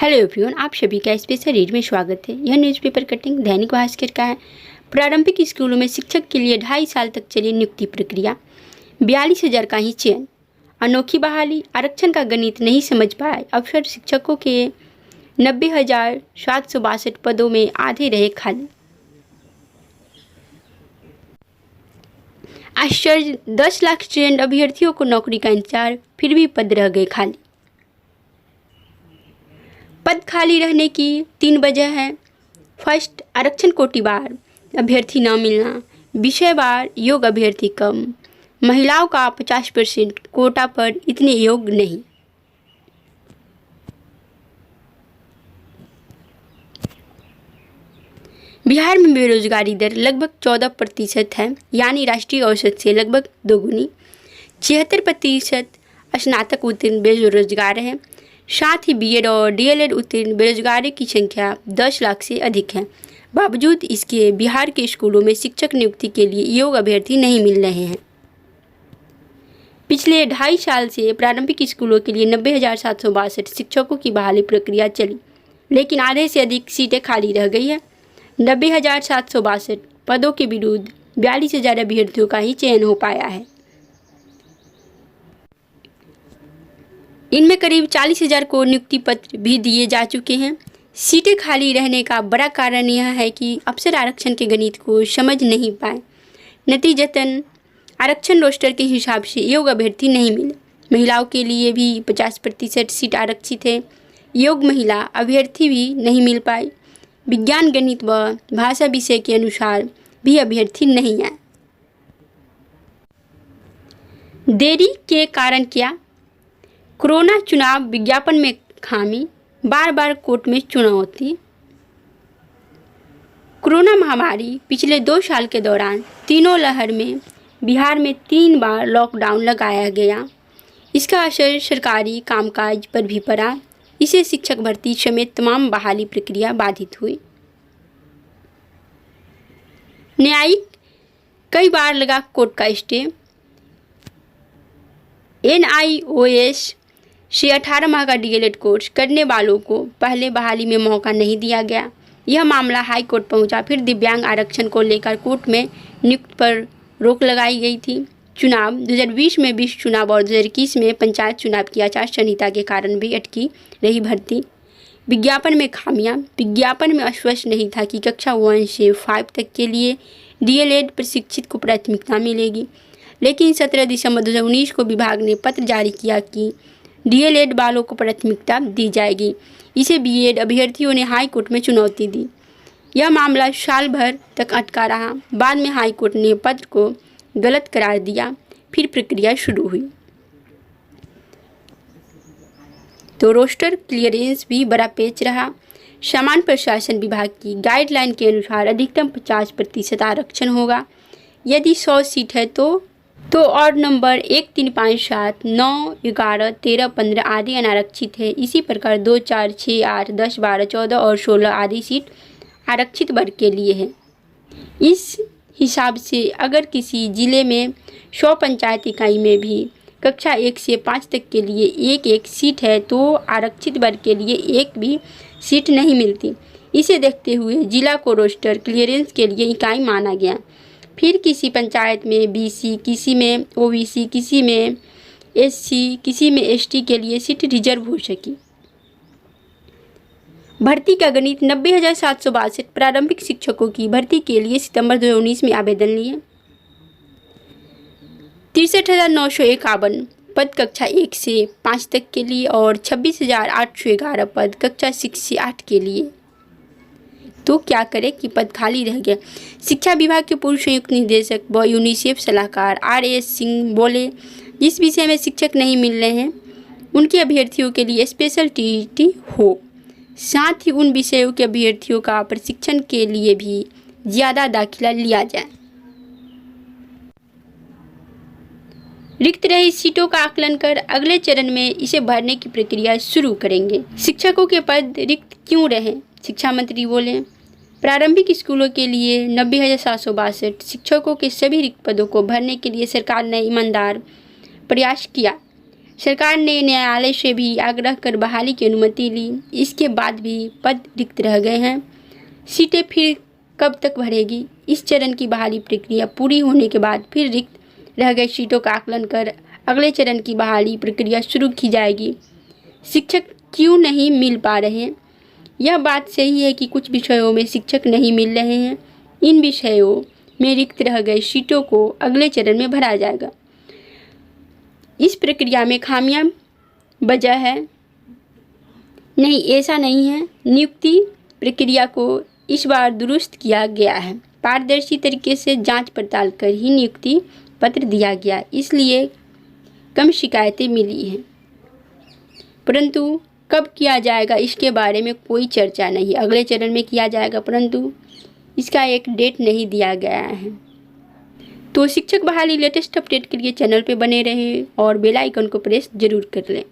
Hello everyone, आप सभी का स्पेशल रीड में स्वागत है। यह न्यूज़पेपर कटिंग दैनिक भास्कर का है। प्रारंभिक स्कूलों में शिक्षक के लिए 2.5 साल तक चली नियुक्ति प्रक्रिया, 42,000 का ही चयन, अनोखी बहाली, आरक्षण का गणित नहीं समझ पाए अफसर, शिक्षकों के 90,762 पदों में आधे रहे खाली। आश्चर्य, 10 लाख ट्रेंड अभ्यर्थियों को नौकरी का इंतजार, फिर भी पद रह गए खाली। पद खाली रहने की 3 वजह हैं। फर्स्ट, आरक्षण कोटिवार अभ्यर्थी न मिलना, विषयवार योग्य अभ्यर्थी कम, महिलाओं का 50% कोटा पर इतने योग्य नहीं। बिहार में बेरोजगारी दर लगभग 14% है, यानी राष्ट्रीय औसत से लगभग दोगुनी। 76% स्नातक उत्तीर्ण बेरोजगार हैं। साथ ही बीएड और डीएलएड उत्तीर्ण बेरोजगारी की संख्या 10 लाख से अधिक है। बावजूद इसके बिहार के स्कूलों में शिक्षक नियुक्ति के लिए योग्य अभ्यर्थी नहीं मिल रहे हैं। पिछले 2.5 साल से प्रारंभिक स्कूलों के लिए 90,762 शिक्षकों की बहाली प्रक्रिया चली, लेकिन आधे से अधिक सीटें खाली रह गई है। 90,762 पदों के विरुद्ध 42,000 अभ्यर्थियों का ही चयन हो पाया है। इनमें करीब 40,000 को नियुक्ति पत्र भी दिए जा चुके हैं। सीटें खाली रहने का बड़ा कारण यह है कि अफसर आरक्षण के गणित को समझ नहीं पाए। नतीजतन आरक्षण रोस्टर के हिसाब से योग्य अभ्यर्थी नहीं मिले। महिलाओं के लिए भी 50% सीट आरक्षित है। योग्य महिला अभ्यर्थी भी नहीं मिल पाई। विज्ञान, गणित व भाषा विषय के अनुसार भी अभ्यर्थी नहीं आए। देरी के कारण क्या? कोरोना, चुनाव, विज्ञापन में खामी, बार बार कोर्ट में चुनौती। कोरोना महामारी पिछले 2 साल के दौरान तीनों लहर में बिहार में 3 बार लॉकडाउन लगाया गया। इसका असर सरकारी कामकाज पर भी पड़ा। इससे शिक्षक भर्ती समेत तमाम बहाली प्रक्रिया बाधित हुई। न्यायिक कई बार लगा कोर्ट का स्टे। NIOS से 18 माह का डीएलएड कोर्स करने वालों को पहले बहाली में मौका नहीं दिया गया। यह मामला हाई कोर्ट पहुंचा। फिर दिव्यांग आरक्षण को लेकर कोर्ट में नियुक्ति पर रोक लगाई गई थी। चुनाव 2020 में 20 चुनाव और 2021 में पंचायत चुनाव की आचार संहिता के कारण भी अटकी रही भर्ती। विज्ञापन में खामियां। विज्ञापन में स्पष्ट नहीं था कि कक्षा 1 से 5 तक के लिए डीएलएड प्रशिक्षित को प्राथमिकता मिलेगी, लेकिन 17 दिसंबर 2019 को विभाग ने पत्र जारी किया कि डीएलएड वालों को प्राथमिकता दी जाएगी। इसे बीएड अभ्यर्थियों ने हाई कोर्ट में चुनौती दी। यह मामला साल भर तक अटका रहा। बाद में हाई कोर्ट ने पत्र को गलत करार दिया। फिर प्रक्रिया शुरू हुई तो रोस्टर क्लियरेंस भी बड़ा पेच रहा। सामान्य प्रशासन विभाग की गाइडलाइन के अनुसार अधिकतम 50% आरक्षण होगा। यदि 100 सीट है तो और नंबर 1, 3, 5, 7, 9, 11, 13, 15 आदि अनारक्षित है। इसी प्रकार 2, 4, 6, 8, 10, 12, 14 और 16 आदि सीट आरक्षित वर्ग के लिए है। इस हिसाब से अगर किसी जिले में 100 पंचायत इकाई में भी कक्षा 1 से 5 तक के लिए एक सीट है तो आरक्षित वर्ग के लिए एक भी सीट नहीं मिलती। इसे देखते हुए जिला को रोस्टर क्लियरेंस के लिए इकाई माना गया। फिर किसी पंचायत में BC, किसी में OBC, किसी में SC, किसी में ST के लिए सीट रिजर्व हो सकी। भर्ती का गणित 90,762 प्रारंभिक शिक्षकों की भर्ती के लिए सितंबर 2019 में आवेदन लिए। 63,951 पद कक्षा 1 से 5 तक के लिए और 26,811 पद कक्षा 6 से 8 के लिए। तो क्या करें कि पद खाली रह गया। शिक्षा विभाग के पूर्व संयुक्त निदेशक व यूनिसेफ सलाहकार RS सिंह बोले, जिस विषय में शिक्षक नहीं मिल रहे हैं उनके अभ्यर्थियों के लिए स्पेशल TET हो। साथ ही उन विषयों के अभ्यर्थियों का प्रशिक्षण के लिए भी ज़्यादा दाखिला लिया जाए। रिक्त रही सीटों का आकलन कर अगले चरण में इसे भरने की प्रक्रिया शुरू करेंगे। शिक्षकों के पद रिक्त क्यों रहे? शिक्षा मंत्री बोले, प्रारंभिक स्कूलों के लिए 90,762 शिक्षकों के सभी रिक्त पदों को भरने के लिए सरकार ने ईमानदार प्रयास किया। सरकार ने न्यायालय से भी आग्रह कर बहाली की अनुमति ली। इसके बाद भी पद रिक्त रह गए हैं। सीटें फिर कब तक भरेगी? इस चरण की बहाली प्रक्रिया पूरी होने के बाद फिर रिक्त रह गई सीटों का आकलन कर अगले चरण की बहाली प्रक्रिया शुरू की जाएगी। शिक्षक क्यों नहीं मिल पा रहे हैं? यह बात सही है कि कुछ विषयों में शिक्षक नहीं मिल रहे हैं। इन विषयों में रिक्त रह गए सीटों को अगले चरण में भरा जाएगा। इस प्रक्रिया में खामियां वजह है? नहीं, ऐसा नहीं है। नियुक्ति प्रक्रिया को इस बार दुरुस्त किया गया है। पारदर्शी तरीके से जांच पड़ताल कर ही नियुक्ति पत्र दिया गया, इसलिए कम शिकायतें मिली हैं। परंतु कब किया जाएगा इसके बारे में कोई चर्चा नहीं। अगले चरण में किया जाएगा, परंतु इसका एक डेट नहीं दिया गया है। तो शिक्षक बहाली लेटेस्ट अपडेट के लिए चैनल पे बने रहें और बेल आइकन को प्रेस जरूर कर लें।